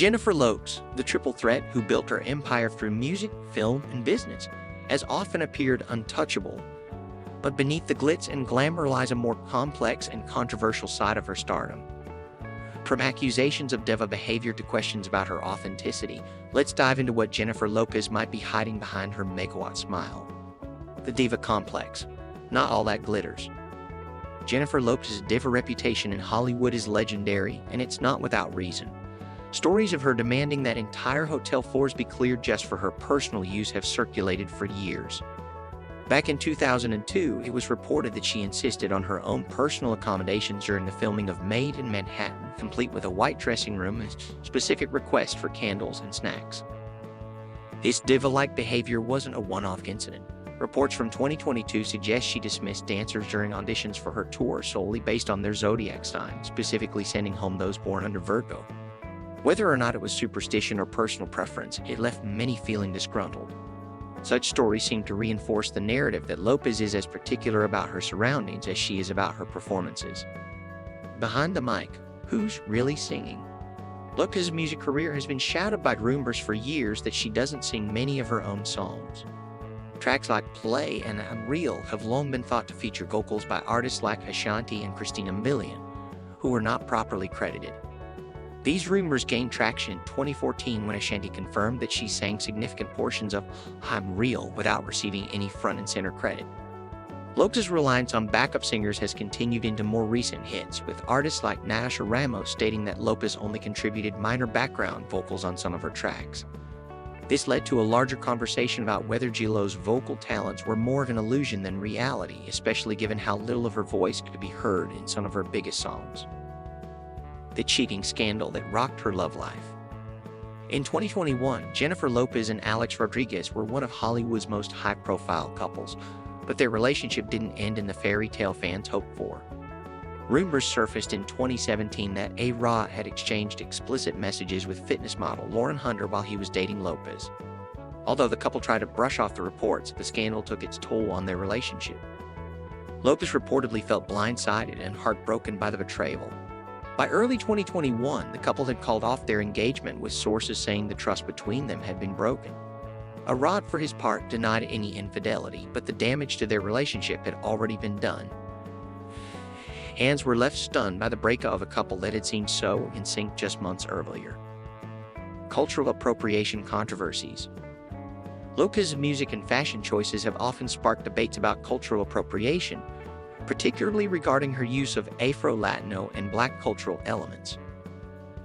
Jennifer Lopez, the triple threat who built her empire through music, film, and business, has often appeared untouchable. But beneath the glitz and glamour lies a more complex and controversial side of her stardom. From accusations of diva behavior to questions about her authenticity, let's dive into what Jennifer Lopez might be hiding behind her megawatt smile. The diva complex. Not all that glitters. Jennifer Lopez's diva reputation in Hollywood is legendary, and it's not without reason. Stories of her demanding that entire hotel floors be cleared just for her personal use have circulated for years. Back in 2002, it was reported that she insisted on her own personal accommodations during the filming of Made in Manhattan, complete with a white dressing room and specific requests for candles and snacks. This diva-like behavior wasn't a one-off incident. Reports from 2022 suggest she dismissed dancers during auditions for her tour solely based on their zodiac sign, specifically sending home those born under Virgo. Whether or not it was superstition or personal preference, it left many feeling disgruntled. Such stories seem to reinforce the narrative that Lopez is as particular about her surroundings as she is about her performances. Behind the mic, who's really singing? Lopez's music career has been shadowed by rumors for years that she doesn't sing many of her own songs. Tracks like Play and Unreal have long been thought to feature vocals by artists like Ashanti and Christina Milian, who were not properly credited. These rumors gained traction in 2014 when Ashanti confirmed that she sang significant portions of I'm Real without receiving any front and center credit. Lopez's reliance on backup singers has continued into more recent hits, with artists like Natasha Ramos stating that Lopez only contributed minor background vocals on some of her tracks. This led to a larger conversation about whether J.Lo's vocal talents were more of an illusion than reality, especially given how little of her voice could be heard in some of her biggest songs. The cheating scandal that rocked her love life. In 2021, Jennifer Lopez and Alex Rodriguez were one of Hollywood's most high-profile couples, but their relationship didn't end in the fairy tale fans hoped for. Rumors surfaced in 2017 that A-Rod had exchanged explicit messages with fitness model Lauren Hunter while he was dating Lopez. Although the couple tried to brush off the reports, the scandal took its toll on their relationship. Lopez reportedly felt blindsided and heartbroken by the betrayal. By early 2021, the couple had called off their engagement, with sources saying the trust between them had been broken. A-Rod, for his part, denied any infidelity, but the damage to their relationship had already been done. Fans were left stunned by the breakup of a couple that had seemed so in sync just months earlier. Cultural appropriation controversies. Lopez's music and fashion choices have often sparked debates about cultural appropriation, particularly regarding her use of Afro-Latino and Black cultural elements.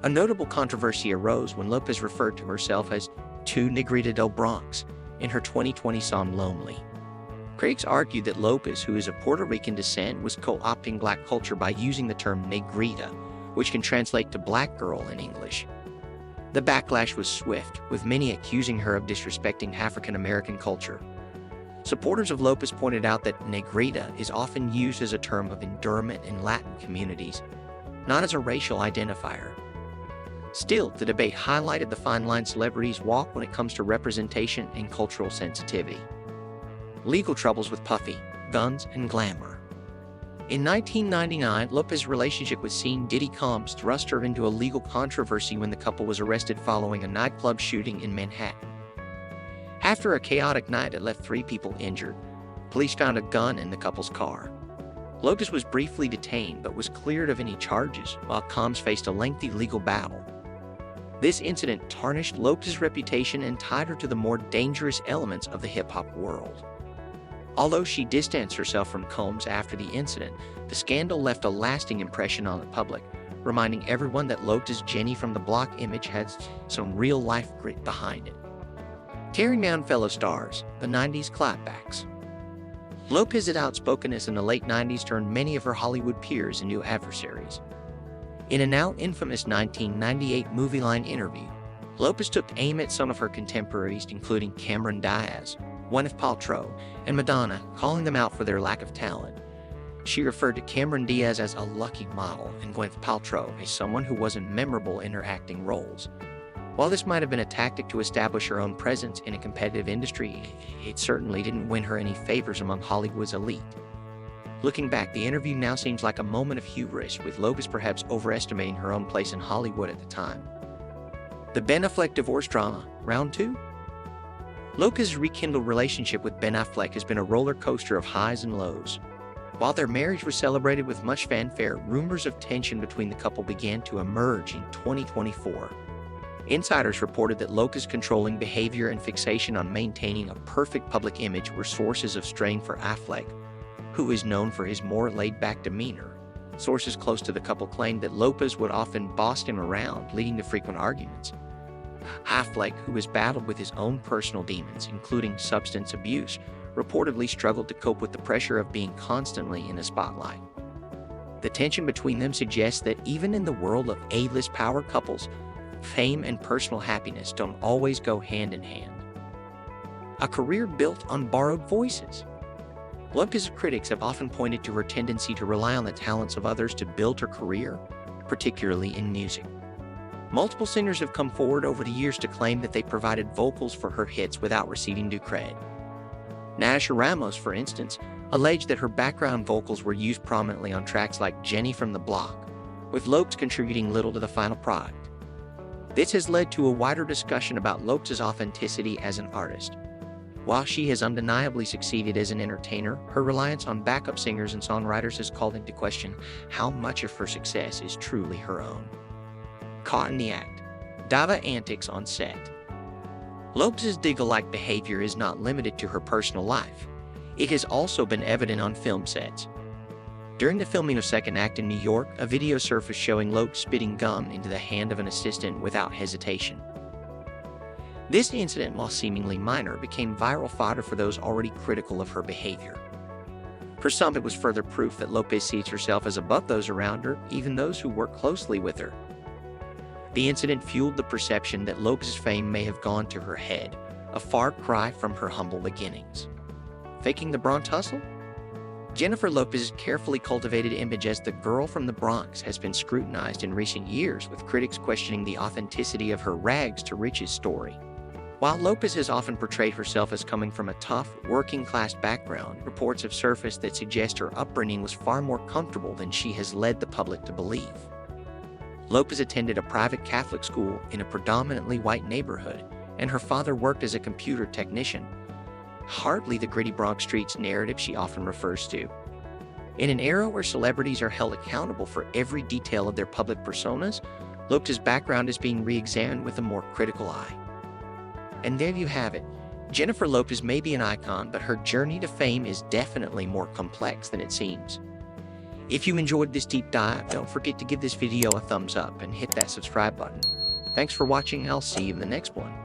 A notable controversy arose when Lopez referred to herself as "Tu Negrita del Bronx" in her 2020 song Lonely. Critics argued that Lopez, who is of Puerto Rican descent, was co-opting Black culture by using the term negrita, which can translate to black girl in English. The backlash was swift, with many accusing her of disrespecting African American culture. Supporters of Lopez pointed out that negrita is often used as a term of endearment in Latin communities, not as a racial identifier. Still, the debate highlighted the fine line celebrities walk when it comes to representation and cultural sensitivity. Legal troubles with Puffy, guns, and glamour. In 1999, Lopez's relationship with Sean Diddy Combs thrust her into a legal controversy when the couple was arrested following a nightclub shooting in Manhattan. After a chaotic night that left 3 people injured, police found a gun in the couple's car. Lopez was briefly detained but was cleared of any charges, while Combs faced a lengthy legal battle. This incident tarnished Lopez's reputation and tied her to the more dangerous elements of the hip-hop world. Although she distanced herself from Combs after the incident, the scandal left a lasting impression on the public, reminding everyone that Lopez's Jenny from the Block image had some real-life grit behind it. Tearing down fellow stars, the 90s clapbacks. Lopez's outspokenness in the late 90s turned many of her Hollywood peers into adversaries. In a now infamous 1998 Movie Line interview, Lopez took aim at some of her contemporaries, including Cameron Diaz, Gwyneth Paltrow, and Madonna, calling them out for their lack of talent. She referred to Cameron Diaz as a lucky model and Gwyneth Paltrow as someone who wasn't memorable in her acting roles. While this might have been a tactic to establish her own presence in a competitive industry, it certainly didn't win her any favors among Hollywood's elite. Looking back, the interview now seems like a moment of hubris, with Lopez perhaps overestimating her own place in Hollywood at the time. The Ben Affleck divorce drama, round 2. Lopez's rekindled relationship with Ben Affleck has been a roller coaster of highs and lows. While their marriage was celebrated with much fanfare, rumors of tension between the couple began to emerge in 2024. Insiders reported that Lopez's controlling behavior and fixation on maintaining a perfect public image were sources of strain for Affleck, who is known for his more laid-back demeanor. Sources close to the couple claimed that Lopez would often boss him around, leading to frequent arguments. Affleck, who has battled with his own personal demons, including substance abuse, reportedly struggled to cope with the pressure of being constantly in the spotlight. The tension between them suggests that even in the world of A-list power couples, fame and personal happiness don't always go hand in hand. A career built on borrowed voices. Lopez's critics have often pointed to her tendency to rely on the talents of others to build her career, particularly in music. Multiple singers have come forward over the years to claim that they provided vocals for her hits without receiving due credit. Natasha Ramos, for instance, alleged that her background vocals were used prominently on tracks like Jenny from the Block, with Lopez contributing little to the final product. This has led to a wider discussion about Lopez's authenticity as an artist. While she has undeniably succeeded as an entertainer, her reliance on backup singers and songwriters has called into question how much of her success is truly her own. Caught in the act. Diva antics on set. Lopez's diva-like behavior is not limited to her personal life. It has also been evident on film sets. During the filming of Second Act in New York, a video surfaced showing Lopez spitting gum into the hand of an assistant without hesitation. This incident, while seemingly minor, became viral fodder for those already critical of her behavior. For some, it was further proof that Lopez sees herself as above those around her, even those who work closely with her. The incident fueled the perception that Lopez's fame may have gone to her head, a far cry from her humble beginnings. Faking the Bronx hustle? Jennifer Lopez's carefully cultivated image as the girl from the Bronx has been scrutinized in recent years, with critics questioning the authenticity of her rags to riches story. While Lopez has often portrayed herself as coming from a tough, working-class background, reports have surfaced that suggest her upbringing was far more comfortable than she has led the public to believe. Lopez attended a private Catholic school in a predominantly white neighborhood, and her father worked as a computer technician. Hardly the gritty Bronx streets narrative she often refers to. In an era where celebrities are held accountable for every detail of their public personas, Lopez's background is being re-examined with a more critical eye. And there you have it. Jennifer Lopez may be an icon, but her journey to fame is definitely more complex than it seems. If you enjoyed this deep dive, don't forget to give this video a thumbs up and hit that subscribe button. Thanks for watching, and I'll see you in the next one.